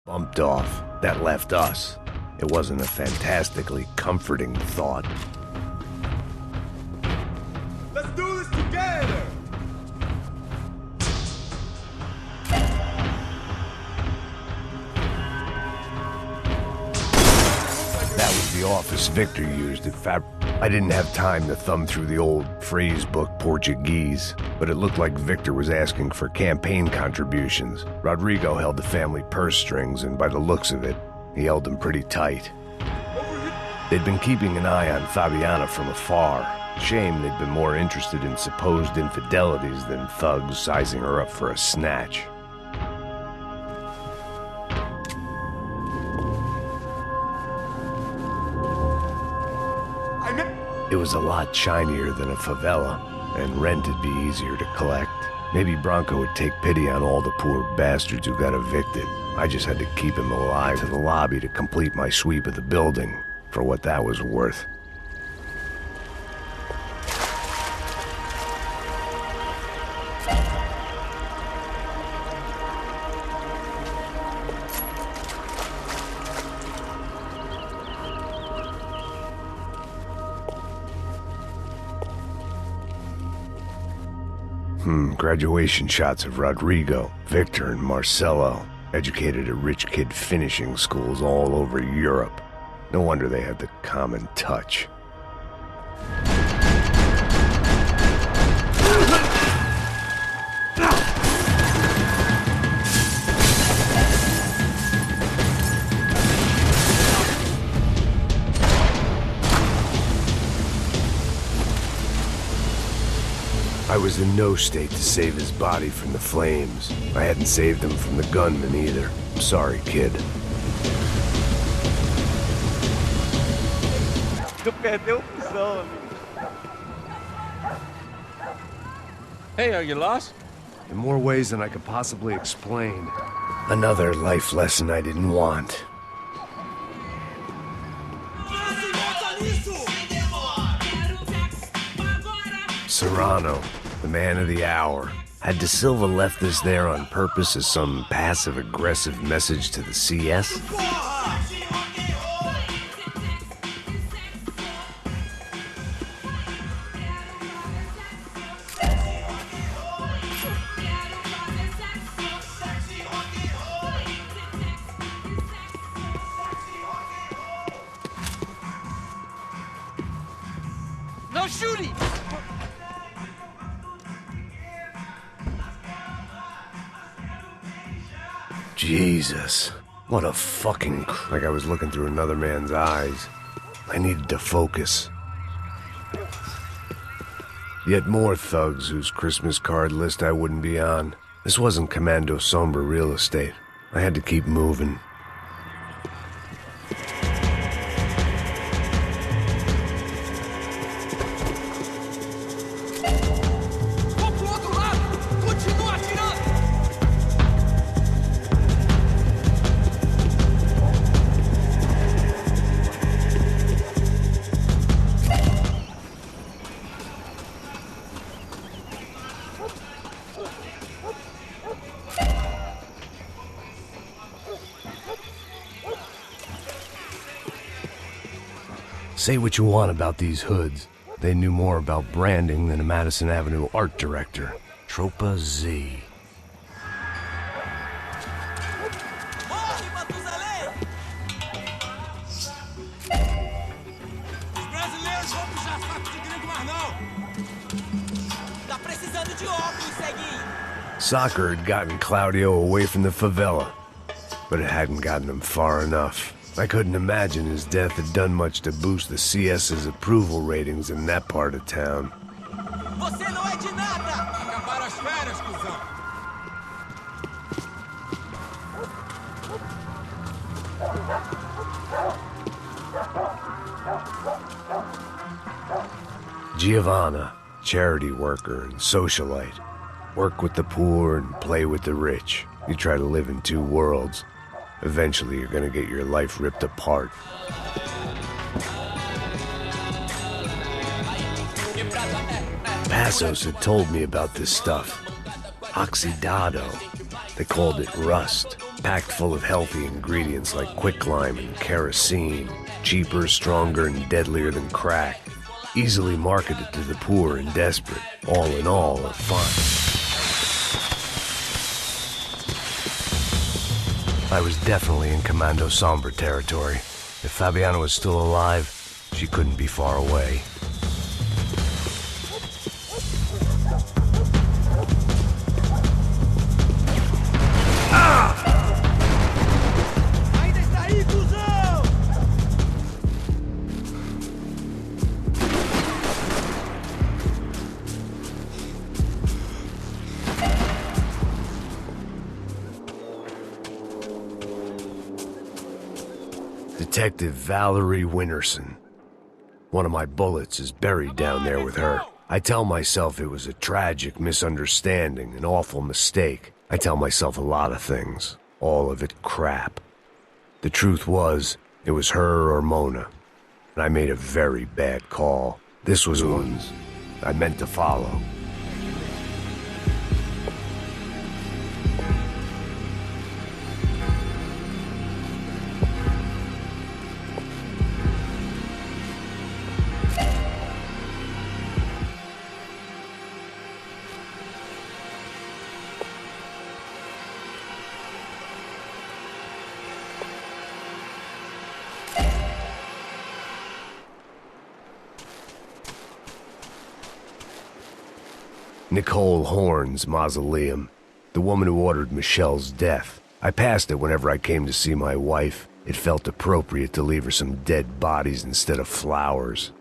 Bumped off. That left us. It wasn't a fantastically comforting thought. Let's do this together! That was the office Victor used at I didn't have time to thumb through the old phrase book Portuguese, but it looked like Victor was asking for campaign contributions. Rodrigo held the family purse strings, and by the looks of it, he held them pretty tight. They'd been keeping an eye on Faviana from afar. Shame they'd been more interested in supposed infidelities than thugs sizing her up for a snatch. It was a lot shinier than a favela, and rent'd be easier to collect. Maybe Bronco would take pity on all the poor bastards who got evicted. I just had to keep him alive to the lobby to complete my sweep of the building, for what that was worth. Graduation shots of Rodrigo, Victor, and Marcelo, educated at rich kid finishing schools all over Europe. No wonder they had the common touch. I was in no state to save his body from the flames. I hadn't saved him from the gunman either. I'm sorry, kid. Hey, are you lost? In more ways than I could possibly explain. Another life lesson I didn't want. Serrano, the man of the hour. Had De Silva left this there on purpose as some passive-aggressive message to the CS? No shooting! Jesus, what a fucking... Like I was looking through another man's eyes. I needed to focus. Yet more thugs whose Christmas card list I wouldn't be on. This wasn't Commando Sombra real estate. I had to keep moving. Say what you want about these hoods. They knew more about branding than a Madison Avenue art director. Tropa Z. Soccer had gotten Claudio away from the favela, but it hadn't gotten him far enough. I couldn't imagine his death had done much to boost the CS's approval ratings in that part of town. Você não é de nada! Acabaram as férias, cuzão! Giovanna, charity worker and socialite. Work with the poor and play with the rich. You try to live in two worlds. Eventually, you're gonna get your life ripped apart. Passos had told me about this stuff. Oxidado. They called it rust. Packed full of healthy ingredients like quicklime and kerosene. Cheaper, stronger, and deadlier than crack. Easily marketed to the poor and desperate. All in all, a fun. I was definitely in Commando Sombra territory. If Faviana was still alive, she couldn't be far away. Detective Valerie Winterson. One of my bullets is buried down there with her. I tell myself it was a tragic misunderstanding, an awful mistake. I tell myself a lot of things. All of it crap. The truth was, it was her or Mona. And I made a very bad call. This was one I meant to follow. Nicole Horn's mausoleum, the woman who ordered Michelle's death. I passed it whenever I came to see my wife. It felt appropriate to leave her some dead bodies instead of flowers.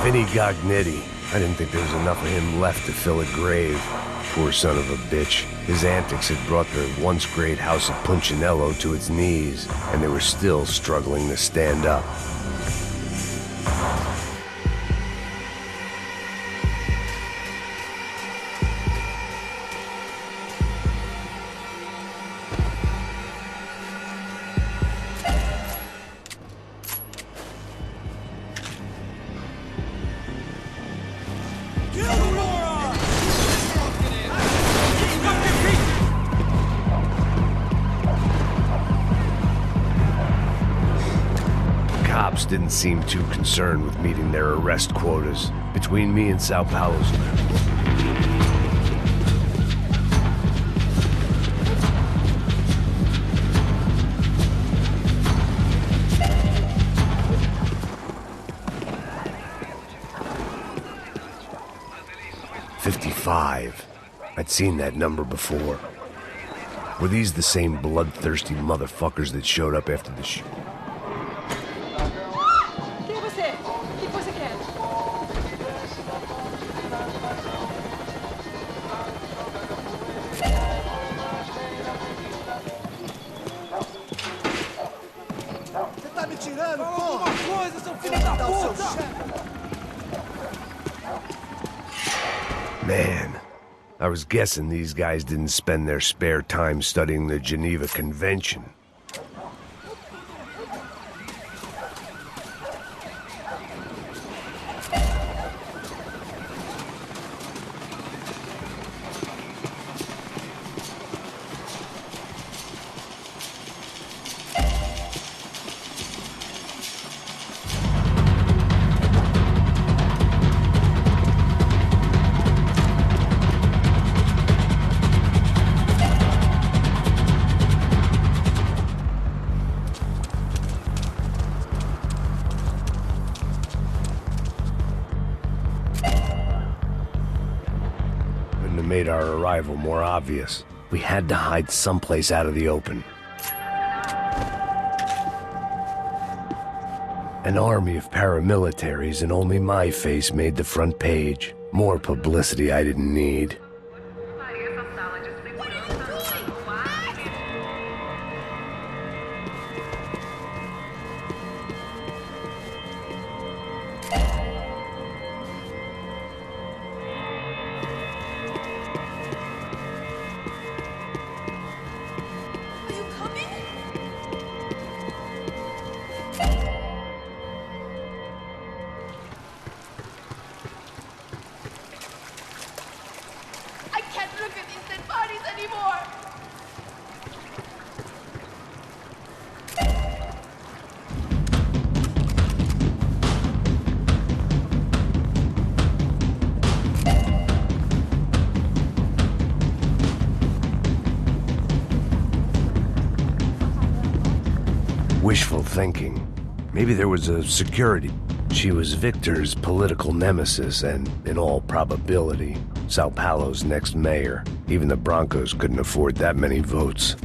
Vinny Gognetti. I didn't think there was enough of him left to fill a grave. Poor son of a bitch. His antics had brought the once great house of Punchinello to its knees, and they were still struggling to stand up. Didn't seem too concerned with meeting their arrest quotas. Between me and Sao Paulo's 55. I'd seen that number before. Were these the same bloodthirsty motherfuckers that showed up after the shoot? Man, I was guessing these guys didn't spend their spare time studying the Geneva Convention. Made our arrival more obvious. We had to hide someplace out of the open. An army of paramilitaries and only my face made the front page. More publicity I didn't need. thinking. Maybe there was a security. She was Victor's political nemesis and, in all probability, Sao Paulo's next mayor. Even the Broncos couldn't afford that many votes.